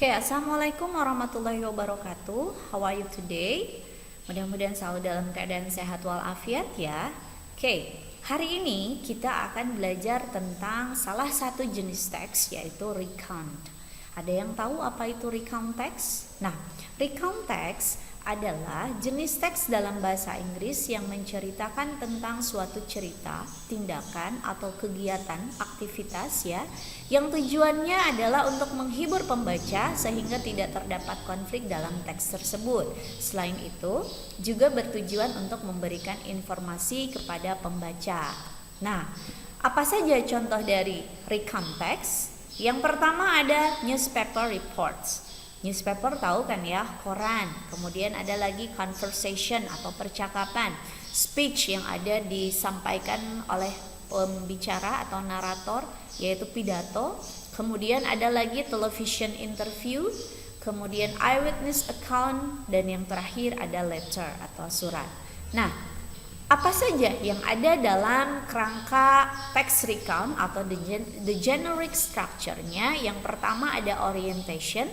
Assalamualaikum warahmatullahi wabarakatuh. How are you today? Mudah-mudahan selalu dalam keadaan sehat walafiat ya. Hari ini kita akan belajar tentang salah satu jenis teks, yaitu recount. Ada yang tahu apa itu recount text? Nah, recount text adalah jenis teks dalam bahasa Inggris yang menceritakan tentang suatu cerita, tindakan atau kegiatan, aktivitas ya, yang tujuannya adalah untuk menghibur pembaca sehingga tidak terdapat konflik dalam teks tersebut. Selain itu, juga bertujuan untuk memberikan informasi kepada pembaca. Nah, apa saja contoh dari recount text? Yang pertama ada newspaper reports. Newspaper tahu kan ya, koran. Kemudian ada lagi conversation atau percakapan, speech yang ada disampaikan oleh pembicara atau narator, yaitu pidato. Kemudian ada lagi television interview, kemudian eyewitness account, dan yang terakhir ada letter atau surat. Nah, apa saja yang ada dalam kerangka text recount atau the generic structure-nya? Yang pertama ada orientation,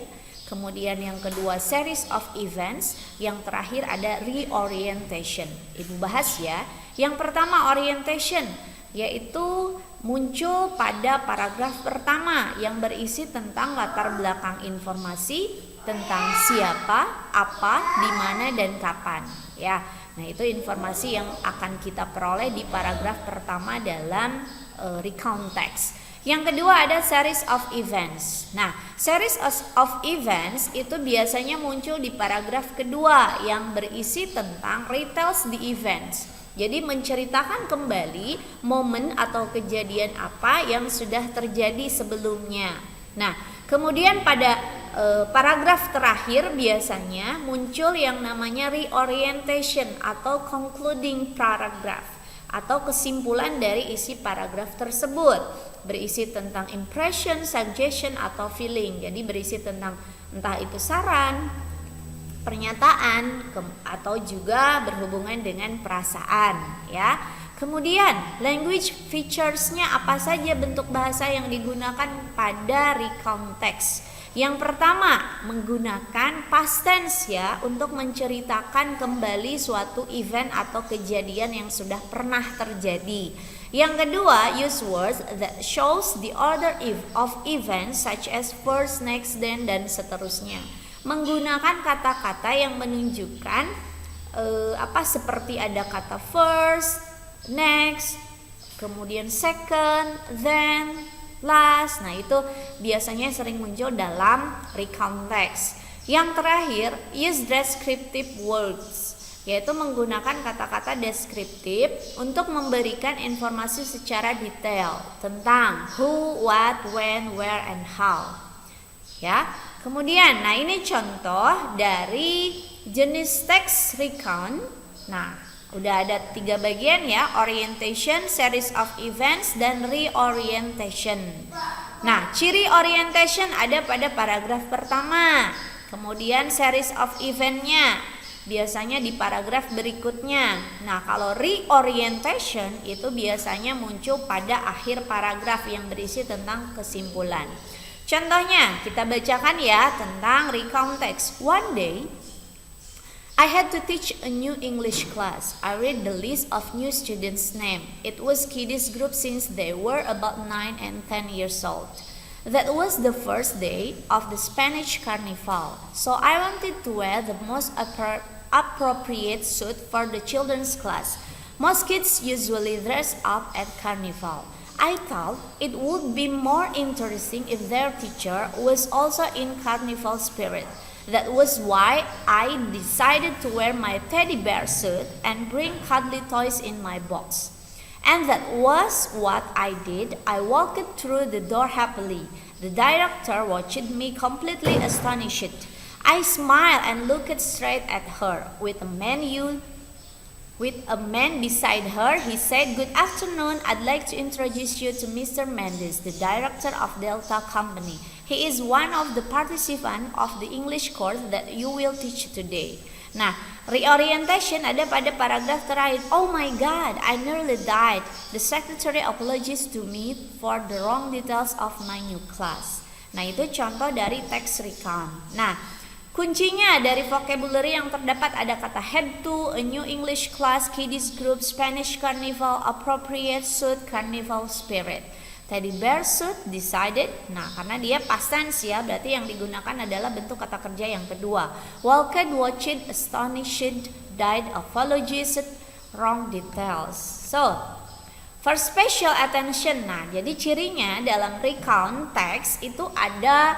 kemudian yang kedua series of events, yang terakhir ada reorientation. Ibu bahas ya. Yang pertama orientation, yaitu muncul pada paragraf pertama yang berisi tentang latar belakang informasi tentang siapa, apa, di mana dan kapan ya. Nah, itu informasi yang akan kita peroleh di paragraf pertama dalam recount text. Yang kedua ada series of events. Nah, series of events itu biasanya muncul di paragraf kedua yang berisi tentang retells the events. Jadi menceritakan kembali momen atau kejadian apa yang sudah terjadi sebelumnya. Nah, kemudian pada paragraf terakhir biasanya muncul yang namanya reorientation atau concluding paragraph atau kesimpulan dari isi paragraf tersebut, berisi tentang impression, suggestion atau feeling. Jadi berisi tentang entah itu saran, pernyataan atau juga berhubungan dengan perasaan ya. Kemudian language features-nya apa saja bentuk bahasa yang digunakan pada recount text? Yang pertama, menggunakan past tense ya untuk menceritakan kembali suatu event atau kejadian yang sudah pernah terjadi. Yang kedua, use words that shows the order of events such as first, next, then, dan seterusnya. Menggunakan kata-kata yang menunjukkan seperti ada kata first, next, kemudian second, then, last. Nah, itu biasanya sering muncul dalam recount text. Yang terakhir, use descriptive words, yaitu menggunakan kata-kata deskriptif untuk memberikan informasi secara detail tentang who, what, when, where, and how. Ya. Kemudian, nah ini contoh dari jenis teks recount. Nah, udah ada 3 bagian ya, orientation, series of events, dan reorientation. Nah, ciri orientation ada pada paragraf pertama. Kemudian series of event-nya biasanya di paragraf berikutnya. Nah, kalau reorientation itu biasanya muncul pada akhir paragraf yang berisi tentang kesimpulan. Contohnya, kita bacakan ya tentang recount text. One day, I had to teach a new English class. I read the list of new students' names. It was kiddies group since they were about 9 and 10 years old. That was the first day of the Spanish Carnival. So I wanted to wear the most appropriate suit for the children's class. Most kids usually dress up at Carnival. I thought it would be more interesting if their teacher was also in Carnival spirit. That was why I decided to wear my teddy bear suit and bring cuddly toys in my box. And that was what I did. I walked through the door happily. The director watched me completely astonished. I smiled and looked straight at her. With a man beside her, he said, "Good afternoon. I'd like to introduce you to Mr. Mendes, the director of Delta Company. He is one of the participants of the English course that you will teach today." Nah, reorientation ada pada paragraf terakhir. "Oh my God, I nearly died. The secretary apologized to me for the wrong details of my new class." Nah, itu contoh dari teks recount. Nah, kuncinya dari vocabulary yang terdapat ada kata head to, a new English class, kiddies group, Spanish carnival, appropriate suit, carnival spirit. Teddy bear suit, decided. Nah, karena dia past tense ya, berarti yang digunakan adalah bentuk kata kerja yang kedua. Walked, watched, astonished, died, apologized, wrong details. So, for special attention. Nah, jadi cirinya dalam recount text itu ada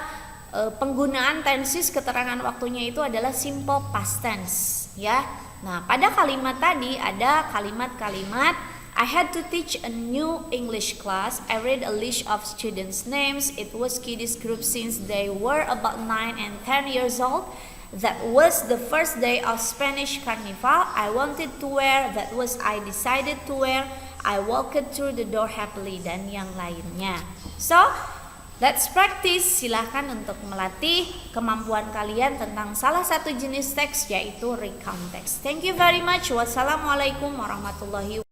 penggunaan tenses, keterangan waktunya itu adalah simple past tense ya. Nah, pada kalimat tadi ada kalimat-kalimat I had to teach a new English class. I read a list of students' names. It was kiddies group since they were about 9 and 10 years old. That was the first day of Spanish Carnival. I wanted to wear. That was I decided to wear. I walked through the door happily, dan yang lainnya. So, let's practice. Silahkan untuk melatih kemampuan kalian tentang salah satu jenis teks, yaitu recount text. Thank you very much. Wassalamualaikum warahmatullahi wabarakatuh.